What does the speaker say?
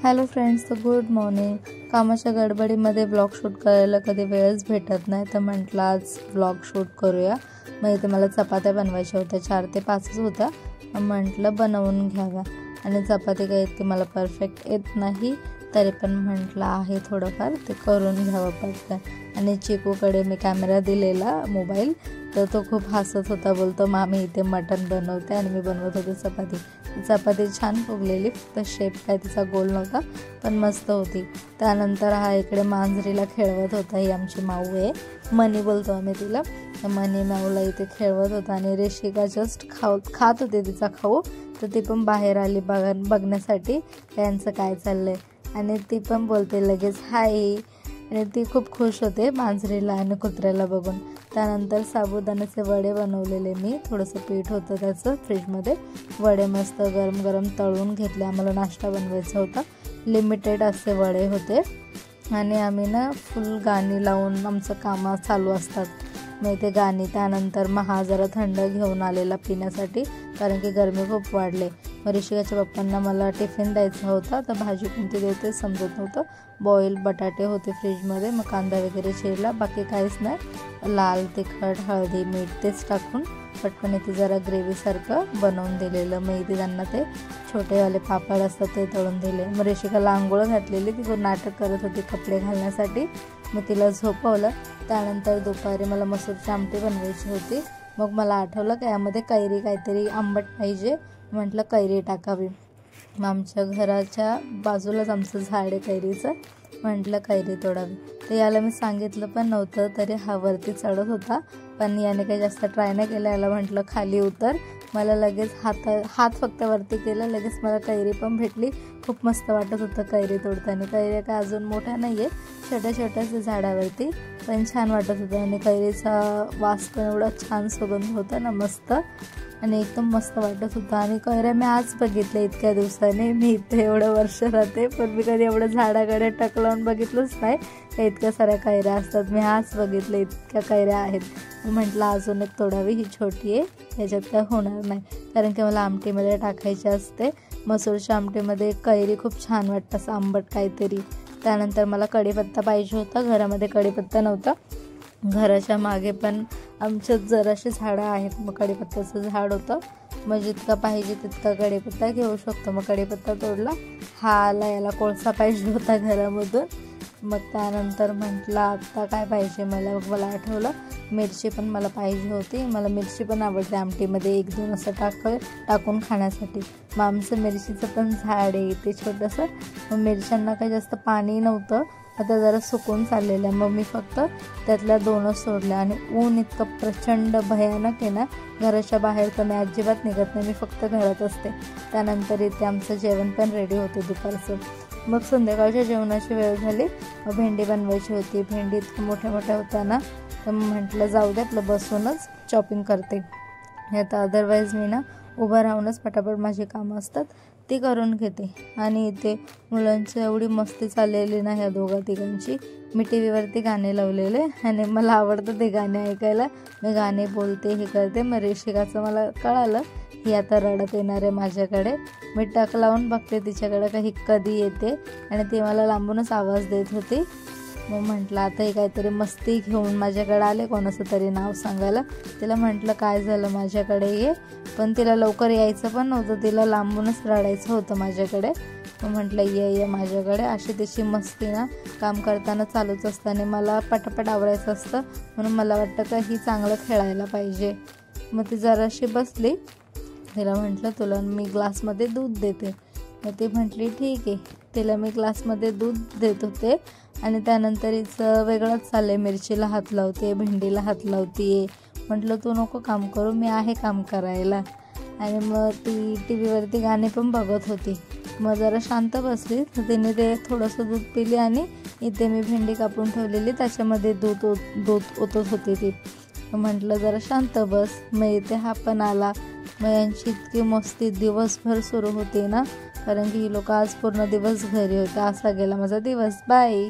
Hello friends, तर good morning. कामाच्या गडबडीमध्ये ब्लॉग शूट करायला कधी वेळच भेटत नाही, तर म्हटलं आज ब्लॉग शूट करूया. मग इथे मला चपात्या बनवायच्या होत्या, 4 ते 5च होत्या. म्हटलं बनवून घ्याव्या. आणि चपाती काही इतकी मला परफेक्ट येत नाही, तरी पण म्हटलं आहे थोडंफार ते करून घ्यावं पटकन. आणि चिकूकडे मी कॅमेरा दिलेला मोबाईल, तर तो खूप हसत होता, बोलतो मामी इथे मटण बनवते आणि मी बनवत होते चपाती. चपाती छान फुगलेली, फक्त शेप काय तिचा गोल नव्हता, पण मस्त होती. त्यानंतर हा इकडे मांजरीला खेळवत होता. ही आमची माऊ आहे, मनी बोलतो आम्ही तिला. मनी माऊला इथे खेळवत होता आणि ऋषिका जस्ट खात होते तिचा खाऊ, तर ती पण बाहेर आली बघण्यासाठी त्यांचं काय चाललंय. आणि ती पण बोलते लगेच हाय, आणि ती खूप खुश होते मांजरीला आणि कुत्र्याला बघून. त्यानंतर साबुदाण्याचे वडे बनवलेले मी, थोडंसं पीठ होतं त्याचं फ्रीजमध्ये. वडे मस्त गरम गरम तळून घेतले. आम्हाला नाश्ता बनवायचा होता, लिमिटेड असे वडे होते. आणि आम्ही ना फुल गाणी लावून आमचं कामं चालू असतात. मग ते गाणी, त्यानंतर मग हा जरा थंड घेऊन आलेला पिण्यासाठी, कारण की गरमी खूप वाढले. मग ऋषिकाच्या पप्पांना मला टिफिन द्यायचा होता, तर भाजी कोणती देते समजत नव्हतं. बॉईल बटाटे होते फ्रीजमध्ये, मग कांदा वगैरे चिरला, बाकी काहीच नाही. लाल तिखट, हळदी, मीठ तेच टाकून पटकन इथे जरा ग्रेव्हीसारखं बनवून दिलेलं. मग इथे त्यांना ते छोटेवाले पापड असतात ते तळून दिले. मग ऋषिकाला आंघोळ घातलेली, ती नाटक करत होती कपडे घालण्यासाठी. मग तिला झोपवलं. त्यानंतर दुपारी मला मसूरची आमटी बनवायची होती. मग मला आठवलं की यामध्ये कैरी काहीतरी आंबट पाहिजे, म्हटलं कैरी टाकावी. मग आमच्या घराच्या बाजूलाच आमचं झाड आहे कैरीचं, म्हटलं कैरी तोडावी. तर याला मी सांगितलं पण नव्हतं, तरी हा वरती चढत होता, पण याने काही जास्त ट्राय नाही केलं. याला म्हटलं खाली उतर. मला लगेच हात फक्त वरती केला, लगेच मला कैरी पण भेटली. खूप मस्त वाटत होतं कैरी तोडताना. कैरी काय अजून मोठ्या नाही आहे, छोट्या छोट्याच झाडावरती, पण छान वाटत होतं. आणि कैरीचा वास पण एवढा छान सुगंध होता ना, मस्त, आणि एकदम मस्त वाटत होतं. आणि कैऱ्या मी आज बघितल्या इतक्या दिवसाने. मी इथे एवढं वर्ष राहते, पण मी कधी एवढं झाडाकडे टक लावून बघितलंच नाही का इतक्या साऱ्या कैऱ्या असतात. मी आज बघितलं इतक्या कैऱ्या आहेत. म्हटलं अजून एक तोडावी, ही छोटी आहे, ह्याच्यात काय होणार नाही, कारण की मला आमटीमध्ये टाकायची असते. मसूरच्या आमटीमध्ये कैरी खूप छान वाटतं, असं आंबट काहीतरी. त्यानंतर मला कढीपत्ता पाहिजे होता, घरामध्ये कढीपत्ता नव्हता. घराच्या मागे पण आमच्यात जराशी झाडं आहेत, मग कढीपत्त्याचं झाड होतं. मग जितका पाहिजे तितका कढीपत्ता घेऊ शकतो. मग कढीपत्ता तोडला. हा आला, याला कोळसा पाहिजे होता घरामधून. मग त्यानंतर म्हटलं आत्ता काय पाहिजे मला. मग मला आठवलं मिरची पण मला पाहिजे होती. मला मिरची पण आवडते आमटीमध्ये 1-2 असं टाकून खाण्यासाठी. मग आमचं मिरचीचं पण झाड आहे इथे छोटंसं. मग मिरच्यांना काही जास्त पाणी नव्हतं, आता जरा सुकून चाललेलं आहे. मग मी फक्त त्यातल्या 2च सोडल्या. आणि ऊन इतकं प्रचंड भयानक आहे ना, घराच्या बाहेर तर मी अजिबात निघत नाही, मी फक्त घरात असते. त्यानंतर इथे आमचं जेवण पण रेडी होतं दुपारचं. मग संध्याकाळच्या जेवणाची वेळ झाली. मग भेंडी बनवायची होती. भेंडी इतकं मोठ्या मोठ्या होत्या ना, तर म्हटलं जाऊ दे, आपलं बसूनच चॉपिंग करते. आता अदरवाईज मी ना उभं राहूनच पटापट माझी कामं असतात ती करून घेते. आणि इथे मुलांची एवढी मस्ती चाललेली ना ह्या दोघा-तिघांची. मी टी व्हीवरती गाणे लावलेले आणि मला आवडतं ते गाणे ऐकायला. मी गाणे बोलते, हे करते. मग ऋषिकाचं मला कळालं ही आता रडत येणार आहे माझ्याकडे. मी टक लावून बघते तिच्याकडे का ही कधी येते, आणि ती मला लांबूनच आवाज देत होती. मग म्हटलं आता हे काहीतरी मस्ती घेऊन माझ्याकडे आले, कोणाचं तरी नाव सांगायला. तिला म्हटलं काय झालं माझ्याकडे ये, पण तिला लवकर यायचं पण नव्हतं, तिला लांबूनच रडायचं होतं माझ्याकडे. मग म्हटलं ये माझ्याकडे. अशी तिची मस्ती ना काम करताना चालूच असतं, आणि मला पटापट आवरायचं असतं, म्हणून मला वाटतं का ही चांगलं खेळायला पाहिजे. मग ती जराशी बसली. तिला म्हटलं तुला मी ग्लासमध्ये दूध देते. मग ती म्हटली ठीक आहे. तिला मी ग्लासमध्ये दूध देत होते, आणि त्यानंतर हिचं वेगळंच चाललं आहे, मिरचीला हात लावते, भेंडीला हात लावते. म्हटलं तू नको काम करू, मी आहे काम करायला. आणि मग ती टी व्हीवरती गाणी पण बघत होती. मग जरा शांत बसली, तर तिने ते थोडंसं दूध पिली, आणि इथे मी भेंडी कापून ठेवलेली त्याच्यामध्ये दूध ओतत होती ती. म्हटलं जरा शांत बस. मग इथे हा पण आला. मग यांची इतकी मस्ती दिवसभर सुरू होती ना, कारण की ही लोक आज पूर्ण दिवस घरी होते. असा गेला माझा दिवस. बाय.